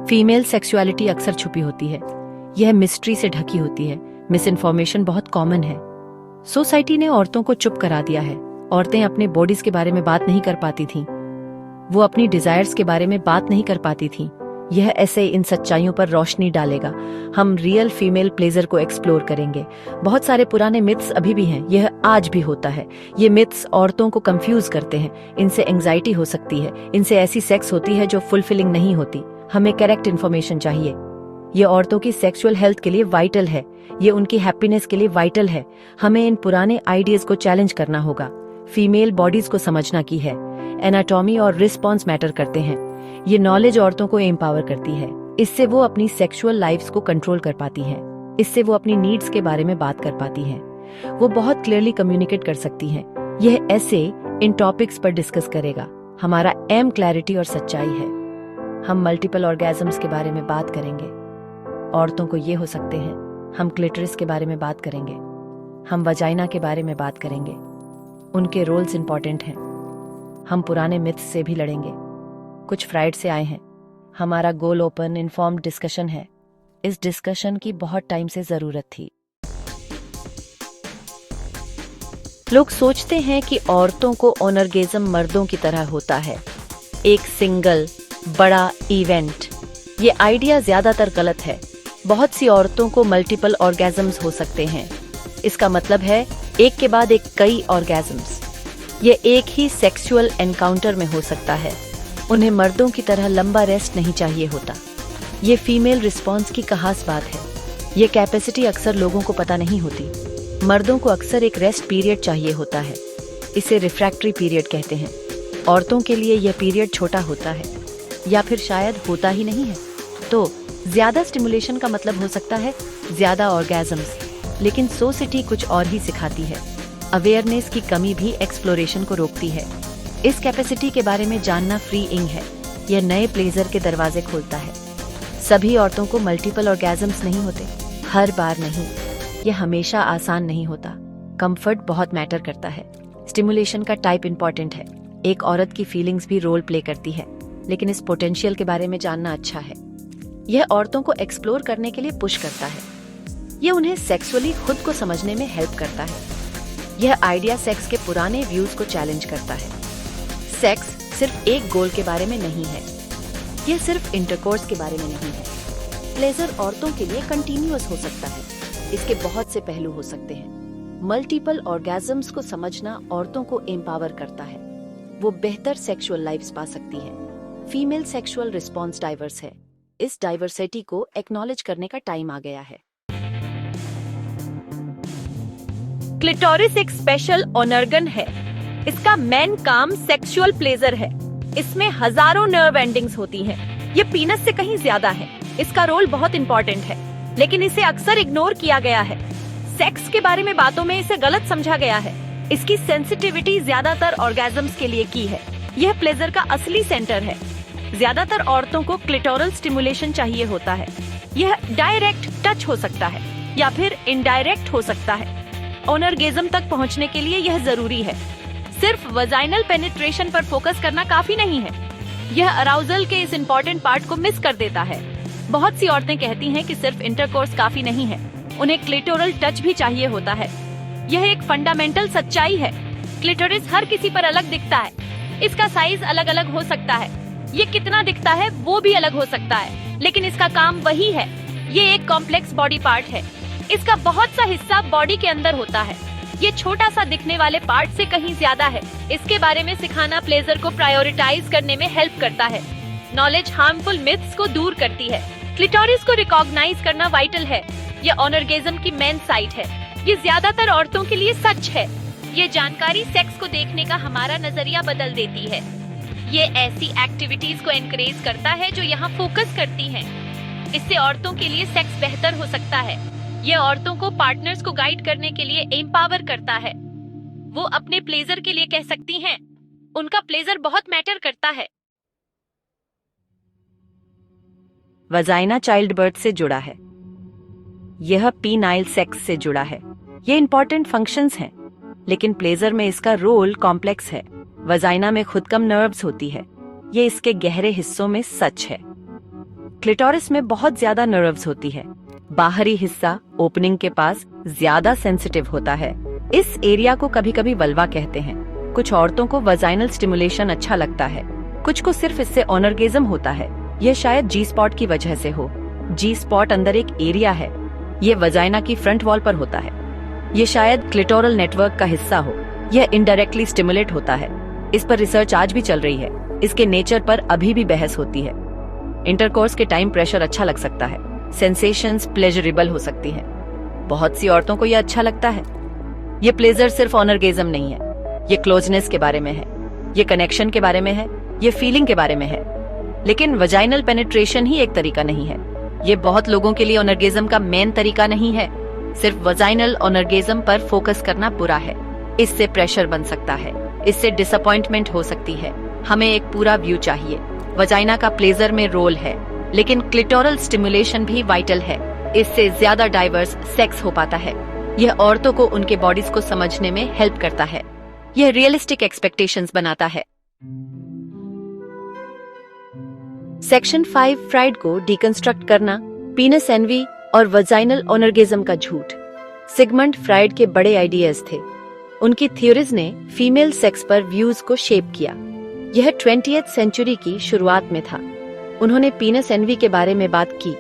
Female sexuality अक्सर छुपी होती है, यह मिस्ट्री से ढकी होती है, मिस इन्फॉर्मेशन बहुत कॉमन है। सोसाइटी ने औरतों को चुप करा दिया है। औरतें अपने बॉडीज के बारे में बात नहीं कर पाती थीं, वो अपनी डिजायर्स के बारे में बात नहीं कर पाती थीं। यह ऐसे इन सच्चाइयों पर रोशनी डालेगा। हम रियल फीमेल प्लेजर को एक्सप्लोर करेंगे। बहुत सारे पुराने मिथ्स अभी भी हैं, यह आज भी होता है। ये मिथ्स औरतों को कंफ्यूज करते हैं, इनसे एंजाइटी हो सकती है, इनसे ऐसी सेक्स होती है जो फुलफिलिंग नहीं होती। हमें करेक्ट इन्फॉर्मेशन चाहिए। ये औरतों की सेक्सुअल हेल्थ के लिए वाइटल है, ये उनकी हैप्पीनेस के लिए वाइटल है। हमें इन पुराने आइडियाज को चैलेंज करना होगा। फीमेल बॉडीज को समझना की है, एनाटॉमी और रिस्पॉन्स मैटर करते हैं। ये नॉलेज औरतों को एम्पावर करती है, इससे वो अपनी सेक्सुअल लाइफ्स को कंट्रोल कर पाती हैं, इससे वो अपनी नीड्स के बारे में बात कर पाती हैं, वो बहुत क्लियरली कम्युनिकेट कर सकती हैं। यह ऐसे इन टॉपिक्स पर डिस्कस करेगा। हमारा एम क्लैरिटी और सच्चाई है। हम मल्टीपल ऑर्गेजम्स के बारे में बात करेंगे। औरतों को ये हो सकते हैं। हम क्लिटरिस के बारे में बात करेंगे। हम वजाइना के बारे में बात करेंगे। उनके रोल्स इंपॉर्टेंट हैं। हम पुराने मिथ्स से भी लड़ेंगे, कुछ फ्राइड से आए हैं। हमारा गोल ओपन इन्फॉर्म्ड डिस्कशन है। इस डिस्कशन की बहुत टाइम से जरूरत थी। लोग सोचते हैं कि औरतों को ऑनर्गेज्म मर्दों की तरह होता है, एक सिंगल बड़ा इवेंट। ये आइडिया ज्यादातर गलत है। बहुत सी औरतों को मल्टीपल ऑर्गेजम्स हो सकते हैं। इसका मतलब है एक के बाद एक कई ऑर्गेजम्स। ये एक ही सेक्सुअल एनकाउंटर में हो सकता है। उन्हें मर्दों की तरह लंबा रेस्ट नहीं चाहिए होता। ये फीमेल रिस्पॉन्स की खास बात है। ये कैपेसिटी अक्सर लोगों को पता नहीं होती। मर्दों को अक्सर एक रेस्ट पीरियड चाहिए होता है, इसे रिफ्रैक्टरी पीरियड कहते हैं। औरतों के लिए यह पीरियड छोटा होता है या फिर शायद होता ही नहीं है। तो ज्यादा स्टिमुलेशन का मतलब हो सकता है ज्यादा ऑर्गेजम्स, लेकिन सोसाइटी कुछ और ही सिखाती है। अवेयरनेस की कमी भी एक्सप्लोरेशन को रोकती है। इस कैपेसिटी के बारे में जानना फ्रीइंग है। यह नए प्लेजर के दरवाजे खोलता है। सभी औरतों को मल्टीपल ऑर्गेजम्स नहीं होते, हर बार नहीं। यह हमेशा आसान नहीं होता। कंफर्ट बहुत मैटर करता है। स्टिमुलेशन का टाइप इंपॉर्टेंट है। एक औरत की फीलिंग्स भी रोल प्ले करती है, लेकिन इस पोटेंशियल के बारे में जानना अच्छा है। यह औरतों को एक्सप्लोर करने के लिए पुश करता है। यह उन्हें सेक्सुअली खुद को समझने में हेल्प करता है। यह आइडिया सेक्स के पुराने व्यूज को चैलेंज करता है। सेक्स सिर्फ एक गोल के बारे में नहीं है, यह सिर्फ इंटरकोर्स के बारे में नहीं है। प्लेजर औरतों के लिए कंटिन्यूअस हो सकता है, इसके बहुत से पहलू हो सकते हैं। मल्टीपल ऑर्गेजम्स को समझना औरतों को एम्पावर करता है। वो बेहतर सेक्सुअल लाइफ्स पा सकती है। फीमेल सेक्सुअल रिस्पॉन्स डाइवर्स है। इस डाइवर्सिटी को एक्नॉलेज करने का टाइम आ गया है। क्लिटोरिस एक स्पेशल ऑर्गन है। इसका मेन काम सेक्सुअल प्लेजर है। इसमें हजारों नर्व एंडिंग्स होती हैं। ये पीनस से कहीं ज्यादा है। इसका रोल बहुत इंपॉर्टेंट है, लेकिन इसे अक्सर इग्नोर किया गया है। सेक्स के बारे में बातों में इसे गलत समझा गया है। इसकी सेंसिटिविटी ज्यादातर ऑर्गेजम्स के लिए की है। यह प्लेजर का असली सेंटर है। ज्यादातर औरतों को क्लिटोरल स्टिमुलेशन चाहिए होता है। यह डायरेक्ट टच हो सकता है या फिर इनडायरेक्ट हो सकता है। ऑनर्गेज्म तक पहुंचने के लिए यह जरूरी है। सिर्फ वजाइनल पेनिट्रेशन पर फोकस करना काफी नहीं है। यह अराउजल के इस इम्पोर्टेंट पार्ट को मिस कर देता है। बहुत सी औरतें कहती हैं कि सिर्फ इंटरकोर्स काफी नहीं है, उन्हें क्लिटोरल टच भी चाहिए होता है। यह एक फंडामेंटल सच्चाई है। क्लिटोरिस हर किसी पर अलग दिखता है। इसका साइज अलग अलग हो सकता है। ये कितना दिखता है वो भी अलग हो सकता है, लेकिन इसका काम वही है। ये एक कॉम्प्लेक्स बॉडी पार्ट है। इसका बहुत सा हिस्सा बॉडी के अंदर होता है। ये छोटा सा दिखने वाले पार्ट से कहीं ज्यादा है। इसके बारे में सिखाना प्लेजर को प्रायोरिटाइज करने में हेल्प करता है। नॉलेज हार्मफुल मिथ्स को दूर करती है। क्लिटोरिस को रिकॉग्नाइज करना वाइटल है। ये ऑनर्गेज्म की मेन साइट है। ये ज्यादातर औरतों के लिए सच है। ये जानकारी सेक्स को देखने का हमारा नजरिया बदल देती है। ये ऐसी एक्टिविटीज को एनकरेज करता है जो यहाँ फोकस करती हैं। इससे औरतों के लिए सेक्स बेहतर हो सकता है। ये औरतों को पार्टनर्स को गाइड करने के लिए एम्पावर करता है। वो अपने प्लेजर के लिए कह सकती हैं, उनका प्लेजर बहुत मैटर करता है। वजाइना चाइल्ड बर्थ से जुड़ा है। यह पीनाइल सेक्स से जुड़ा है। ये इंपॉर्टेंट फंक्शंस हैं, लेकिन प्लेजर में इसका रोल कॉम्प्लेक्स है। वजाइना में खुद कम नर्व्स होती है। ये इसके गहरे हिस्सों में सच है। क्लिटोरिस में बहुत ज्यादा नर्व्स होती है। बाहरी हिस्सा ओपनिंग के पास ज्यादा सेंसिटिव होता है। इस एरिया को कभी कभी वल्वा कहते हैं। कुछ औरतों को वजाइनल स्टिमुलेशन अच्छा लगता है, कुछ को सिर्फ इससे ऑनर्गेज्म होता है। यह शायद जी स्पॉट की वजह से हो। जी स्पॉट अंदर एक एरिया है, ये वजाइना की फ्रंट वॉल पर होता है। ये शायद क्लिटोरल नेटवर्क का हिस्सा हो। यह इनडायरेक्टली स्टिमुलेट होता है। इस पर रिसर्च आज भी चल रही है। इसके नेचर पर अभी भी बहस होती है। इंटरकोर्स के टाइम प्रेशर अच्छा लग सकता है, सेंसेशंस प्लेजरेबल हो सकती हैं। बहुत सी औरतों को यह अच्छा लगता है। ये प्लेजर सिर्फ ऑनर्गेज्म नहीं है, ये क्लोजनेस के बारे में है, ये कनेक्शन के बारे में है, ये फीलिंग के बारे में है। लेकिन वजाइनल पेनिट्रेशन ही एक तरीका नहीं है। ये बहुत लोगों के लिए ऑनर्गेज्म का मेन तरीका नहीं है। सिर्फ वजाइनल ऑनर्गेज्म पर फोकस करना बुरा है। इससे प्रेशर बन सकता है, इससे डिसअपॉइंटमेंट हो सकती है। हमें एक पूरा व्यू चाहिए। वजाइना का प्लेजर में रोल है, लेकिन क्लिटोरल स्टिमुलेशन भी वाइटल है। इससे ज्यादा डाइवर्स सेक्स हो पाता है। यह औरतों को उनके बॉडीज को समझने में हेल्प करता है। यह रियलिस्टिक एक्सपेक्टेशंस बनाता है। सेक्शन 5 फ्राइड को डिकंस्ट्रक्ट करना, पीनस एनवी और वजाइनल ऑनर्गेज्म का झूठ। सिगमंड फ्राइड के बड़े आइडियाज थे। उनकी थ्योरीज ने फीमेल सेक्स पर व्यूज को शेप किया। यह 20th सेंचुरी की शुरुआत में था। उन्होंने पीनस एनवी के बारे में बात की।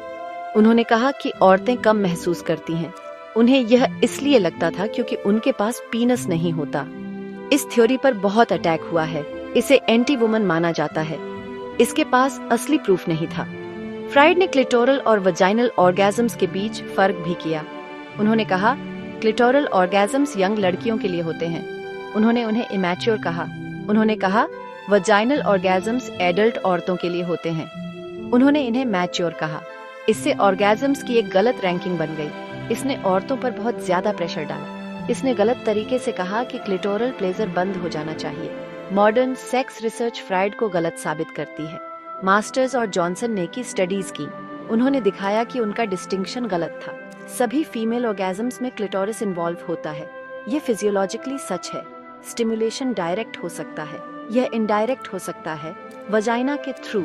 उन्होंने कहा कि औरतें कम महसूस करती हैं। उन्हें यह इसलिए लगता था क्योंकि उनके पास पीनस नहीं होता। इस थ्योरी पर बहुत अटैक हुआ है। इसे एंटी वुमन माना जाता है। इसके पास असली प्रूफ नहीं था। फ्राइड ने क्लिटोरल और वजाइनल ऑर्गेजम्स के बीच फर्क भी किया। उन्होंने कहा क्लिटोरल ऑर्गेजम्स यंग लड़कियों के लिए होते हैं। उन्होंने उन्हें इमैच्योर कहा। उन्होंने कहा वजाइनल ऑर्गेजम्स एडल्ट औरतों के लिए होते हैं। उन्होंने इन्हें मैच्योर कहा। इससे ऑर्गेजम्स की एक गलत रैंकिंग बन गई। इसने औरतों पर बहुत ज्यादा प्रेशर डाला। इसने गलत तरीके से कहा कि क्लिटोरल प्लेजर बंद हो जाना चाहिए। मॉडर्न सेक्स रिसर्च फ्राइड को गलत साबित करती है। मास्टर्स और जॉनसन ने की स्टडीज की। उन्होंने दिखाया कि उनका डिस्टिंक्शन गलत था। सभी फीमेल ऑर्गेजम्स में क्लिटोरिस इन्वॉल्व होता है। यह फिजियोलॉजिकली सच है। स्टिमुलेशन डायरेक्ट हो सकता है, यह इनडायरेक्ट हो सकता है, वजाइना के थ्रू।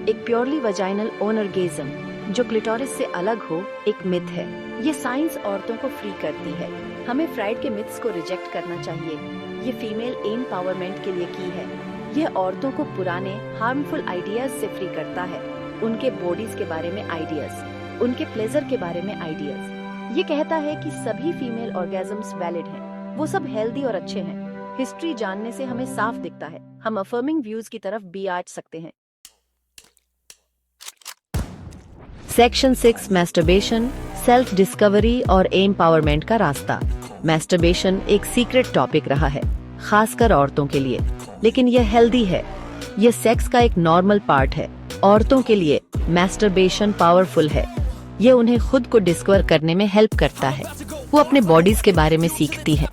एक प्योरली वजाइनल ऑनर्गेज्म जो क्लिटोरिस से अलग हो एक मिथ है। ये साइंस औरतों को फ्री करती है। हमें फ्राइड के मिथ्स को रिजेक्ट करना चाहिए। ये फीमेल एम्पावरमेंट के लिए की है। यह औरतों को पुराने हार्मफुल आइडियाज से फ्री करता है। उनके बॉडीज के बारे में आइडियाज, उनके प्लेजर के बारे में आइडियाज। ये कहता है कि सभी फीमेल ऑर्गेजम्स वैलिड हैं, वो सब हेल्दी और अच्छे हैं। हिस्ट्री जानने से हमें साफ दिखता है। हम अफर्मिंग व्यूज की तरफ भी आ सकते हैं। सेक्शन 6 मैस्टरबेशन, सेल्फ डिस्कवरी और एम्पावरमेंट का रास्ता। मैस्टरबेशन एक सीक्रेट टॉपिक रहा है, खासकर औरतों के लिए, लेकिन यह हेल्दी है। यह सेक्स का एक नॉर्मल पार्ट है। औरतों के लिए मैस्टरबेशन पावरफुल है। यह उन्हें खुद को डिस्कवर करने में हेल्प करता है। वो अपने बॉडीज के बारे में सीखती हैं।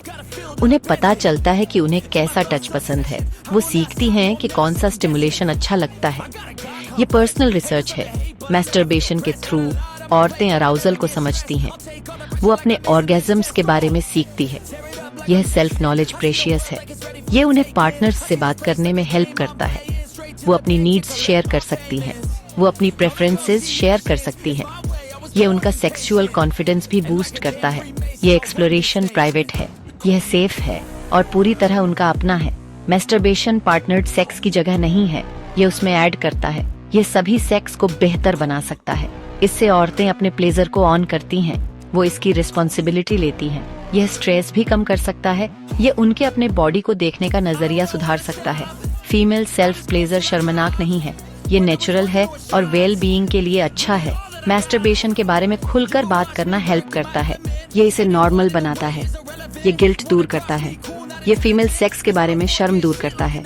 उन्हें पता चलता है कि उन्हें कैसा टच पसंद है। वो सीखती हैं कि कौन सा स्टिमुलेशन अच्छा लगता है। ये पर्सनल रिसर्च है। मैस्टरबेशन के थ्रू औरतें अराउजल को समझती हैं। वो अपने ऑर्गेजम्स के बारे में सीखती है। यह सेल्फ नॉलेज प्रेशियस है। ये उन्हें पार्टनर्स से बात करने में हेल्प करता है। वो अपनी नीड्स शेयर कर सकती हैं। वो अपनी प्रेफरेंसेस शेयर कर सकती हैं। ये उनका सेक्सुअल कॉन्फिडेंस भी बूस्ट करता है। ये एक्सप्लोरेशन प्राइवेट है, यह सेफ है और पूरी तरह उनका अपना है। मैस्टरबेशन पार्टनर्ड सेक्स की जगह नहीं है, ये उसमें ऐड करता है। ये सभी सेक्स को बेहतर बना सकता है। इससे औरतें अपने प्लेजर को ऑन करती हैं। वो इसकी रिस्पॉन्सिबिलिटी लेती हैं। यह स्ट्रेस भी कम कर सकता है। ये उनके अपने बॉडी को देखने का नजरिया सुधार सकता है। फीमेल सेल्फ प्लेजर शर्मनाक नहीं है, ये नेचुरल है और वेल बीइंग के लिए अच्छा है। मैस्टरबेशन के बारे में खुलकर बात करना हेल्प करता है। ये इसे नॉर्मल बनाता है। ये गिल्ट दूर करता है। ये फीमेल सेक्स के बारे में शर्म दूर करता है।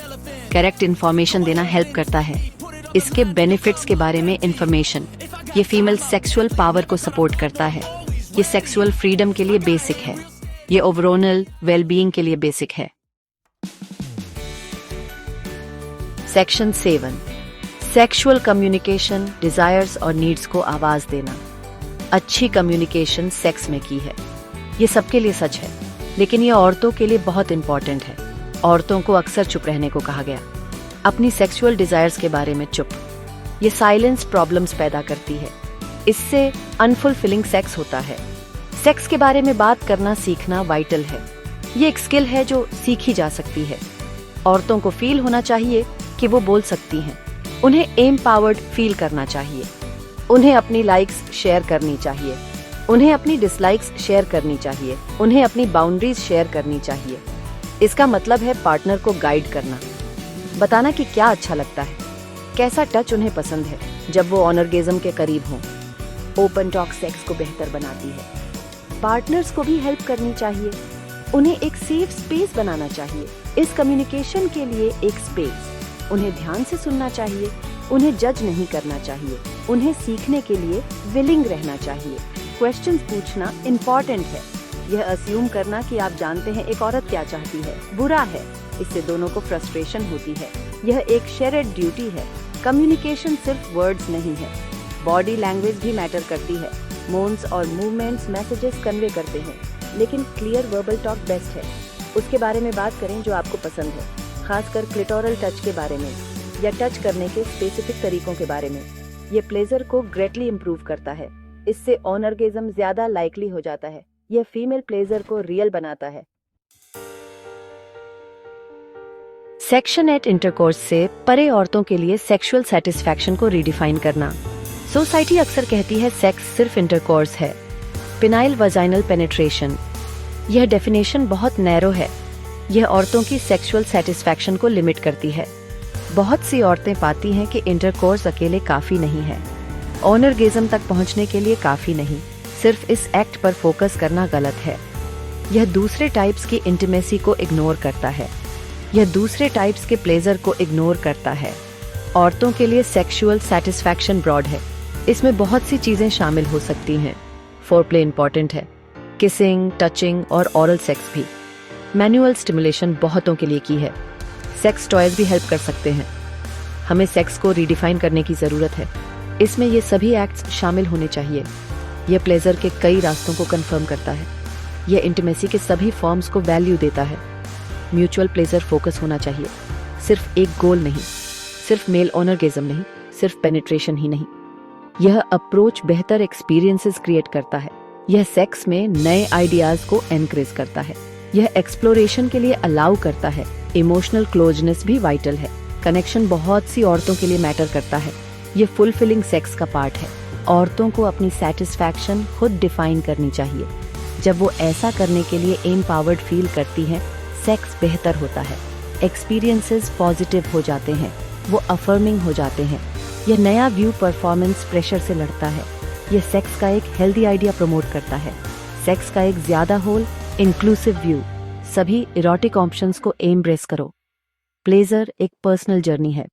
करेक्ट इन्फॉर्मेशन देना हेल्प करता है। इसके बेनिफिट्स के बारे में इंफॉर्मेशन। ये फीमेल सेक्सुअल पावर को सपोर्ट करता है। ये सेक्सुअल फ्रीडम के लिए बेसिक है। ये ओवरऑल वेलबीइंग के लिए बेसिक है। सेक्शन 7 सेक्सुअल कम्युनिकेशन, डिजायर्स और नीड्स को आवाज देना। अच्छी कम्युनिकेशन सेक्स में की है। ये सबके लिए सच है, लेकिन ये औरतों के लिए बहुत इंपॉर्टेंट है। औरतों को अक्सर चुप रहने को कहा गया। अपनी सेक्सुअल डिजायर्स के बारे में चुप। ये साइलेंस प्रॉब्लम्स पैदा करती है। इससे अनफुलफिलिंग सेक्स होता है। सेक्स के बारे में बात करना सीखना वाइटल है। ये एक स्किल है जो सीखी जा सकती है। औरतों को फील होना चाहिए कि वो बोल सकती हैं। उन्हें एम्पावर्ड फील करना चाहिए। उन्हें अपनी लाइक्स शेयर करनी चाहिए। उन्हें अपनी डिसलाइक्स शेयर करनी चाहिए। उन्हें अपनी बाउंड्रीज शेयर करनी चाहिए। इसका मतलब है पार्टनर को गाइड करना, बताना कि क्या अच्छा लगता है, कैसा टच उन्हें पसंद है जब वो ऑनरगेज़म के करीब हों। ओपन टॉक सेक्स को बेहतर बनाती है। पार्टनर्स को भी हेल्प करनी चाहिए। उन्हें एक सेफ स्पेस बनाना चाहिए। इस कम्युनिकेशन के लिए एक स्पेस। उन्हें ध्यान से सुनना चाहिए। उन्हें जज नहीं करना चाहिए। उन्हें सीखने के लिए विलिंग रहना चाहिए। क्वेश्चंस पूछना इम्पोर्टेंट है। यह अस्यूम करना कि आप जानते हैं एक औरत क्या चाहती है बुरा है। इससे दोनों को फ्रस्ट्रेशन होती है। यह एक शेयर्ड ड्यूटी है। कम्युनिकेशन सिर्फ वर्ड्स नहीं है, बॉडी लैंग्वेज भी मैटर करती है। मोन्स और मूवमेंट्स मैसेजेस कन्वे करते हैं, लेकिन क्लियर वर्बल टॉक बेस्ट है। उसके बारे में बात करें जो आपको पसंद है, खासकर क्लिटोरल टच के बारे में या टच करने के स्पेसिफिक तरीकों के बारे में। ये प्लेजर को ग्रेटली इम्प्रूव करता है। इससे ऑनरगेज़म ज्यादा लाइकली हो जाता है। यह फीमेल प्लेजर को रियल बनाता है। सेक्शन एट इंटरकोर्स से परे औरतों के लिए सेक्सुअल सेटिस्फैक्शन को रीडिफाइन करना। सोसाइटी अक्सर कहती है सेक्स सिर्फ इंटरकोर्स है, पिनाइल वजाइनल पेनिट्रेशन। यह डेफिनेशन बहुत नैरो है। यह औरतों की सेक्सुअल सेटिस्फैक्शन को लिमिट करती है। बहुत सी औरतें पाती हैं कि इंटरकोर्स अकेले काफी नहीं है, ऑनरगेज़म तक पहुंचने के लिए काफी नहीं। सिर्फ इस एक्ट पर फोकस करना गलत है। यह दूसरे टाइप्स की इंटीमेसी को इग्नोर करता है। यह दूसरे टाइप्स के प्लेजर को इग्नोर करता है। औरतों के लिए सेक्सुअल सेटिस्फैक्शन ब्रॉड है। इसमें बहुत सी चीजें शामिल हो सकती हैं। फोरप्ले इंपॉर्टेंट है, किसिंग, टचिंग और ओरल सेक्स भी। मैनुअल स्टिमुलेशन बहुतों के लिए की है। सेक्स टॉयज भी हेल्प कर सकते हैं। हमें सेक्स को रीडिफाइन करने की जरूरत है। इसमें ये सभी एक्ट्स शामिल होने चाहिए। यह प्लेजर के कई रास्तों को कंफर्म करता है। यह इंटीमेसी के सभी फॉर्म्स को वैल्यू देता है। म्यूचुअल प्लेजर फोकस होना चाहिए, सिर्फ एक गोल नहीं, सिर्फ मेल ऑनरगेज़म नहीं, सिर्फ पेनिट्रेशन ही नहीं। यह अप्रोच बेहतर एक्सपीरियंसेस क्रिएट करता है। यह सेक्स में नए आइडियाज को एनकरेज करता है। यह एक्सप्लोरेशन के लिए अलाउ करता है। इमोशनल क्लोजनेस भी वाइटल है। कनेक्शन बहुत सी औरतों के लिए मैटर करता है। यह फुलफिलिंग सेक्स का पार्ट है। औरतों को अपनी सेटिस्फैक्शन खुद डिफाइन करनी चाहिए। जब वो ऐसा करने के लिए एम्पावर्ड फील करती हैं, सेक्स बेहतर होता है। एक्सपीरियंसेस पॉजिटिव हो जाते हैं, वो अफर्मिंग हो जाते हैं। यह नया व्यू परफॉर्मेंस प्रेशर से लड़ता है। यह सेक्स का एक हेल्दी आइडिया प्रमोट करता है। सेक्स का एक ज्यादा होल इंक्लूसिव व्यू। सभी इरोटिक ऑप्शंस को एम्ब्रेस करो। प्लेजर एक पर्सनल जर्नी है।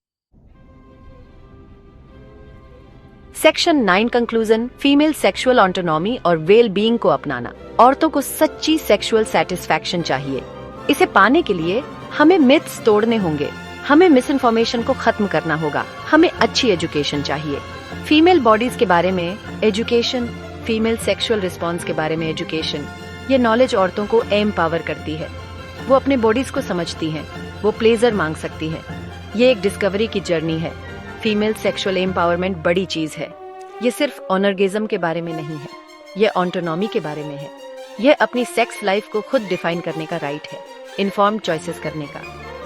Section 9 conclusion, female sexual autonomy और वेल बीइंग को अपनाना। औरतों को सच्ची सेक्सुअल सेटिस्फैक्शन चाहिए। इसे पाने के लिए हमें मिथ्स तोड़ने होंगे। हमें मिस इन्फॉर्मेशन को खत्म करना होगा। हमें अच्छी एजुकेशन चाहिए। फीमेल बॉडीज के बारे में एजुकेशन, फीमेल सेक्सुअल रिस्पॉन्स के बारे में एजुकेशन। ये नॉलेज औरतों को एम्पावर करती है। वो अपने बॉडीज को समझती हैं। वो प्लेजर मांग सकती हैं। ये एक डिस्कवरी की जर्नी है। फीमेल सेक्सुअल एम्पावरमेंट बड़ी चीज है। ये सिर्फ ऑनरगेज़म के बारे में नहीं है, ये ऑटोनॉमी के बारे में है। यह अपनी सेक्स लाइफ को खुद डिफाइन करने का राइट है। इन्फॉर्म्ड चॉइसेस करने का,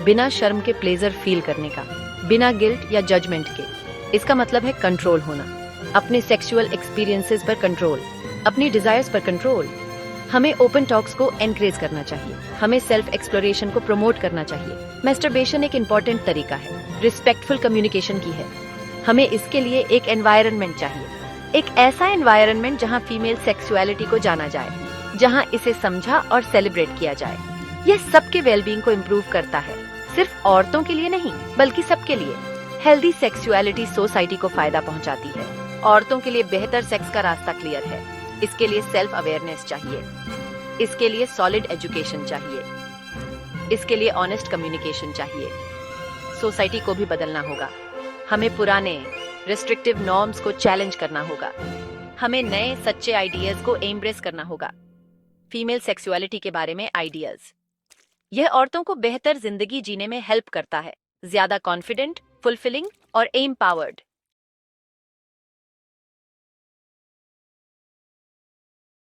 बिना शर्म के प्लेजर फील करने का, बिना गिल्ट या जजमेंट के। इसका मतलब है कंट्रोल होना, अपने सेक्सुअल एक्सपीरियंसेस पर कंट्रोल, अपनी डिजायर्स पर कंट्रोल। हमें ओपन टॉक्स को एनकरेज करना चाहिए। हमें सेल्फ एक्सप्लोरेशन को प्रमोट करना चाहिए। मैस्टरबेशन एक इम्पोर्टेंट तरीका है, रिस्पेक्टफुल कम्युनिकेशन की है। हमें इसके लिए एक एनवायरनमेंट चाहिए, एक ऐसा एनवायरनमेंट जहां फीमेल सेक्सुअलिटी को जाना जाए, जहां इसे समझा और सेलिब्रेट किया जाए। यह सबके वेलबींग को इम्प्रूव करता है, सिर्फ औरतों के लिए नहीं बल्कि सबके लिए। हेल्दी सेक्सुअलिटी सोसाइटी को फायदा पहुंचाती है। औरतों के लिए बेहतर सेक्स का रास्ता क्लियर है। इसके लिए सेल्फ अवेयरनेस चाहिए, इसके लिए सॉलिड एजुकेशन चाहिए, इसके लिए ऑनेस्ट कम्युनिकेशन चाहिए। सोसाइटी को भी बदलना होगा। हमें पुराने रिस्ट्रिक्टिव नॉर्म्स को चैलेंज करना होगा। हमें नए सच्चे आइडियाज को एम्ब्रेस करना होगा। फीमेल सेक्सुअलिटी के बारे में आइडियाज, यह औरतों को बेहतर जिंदगी जीने में हेल्प करता है, ज्यादा कॉन्फिडेंट, फुलफिलिंग और एम्पावर्ड।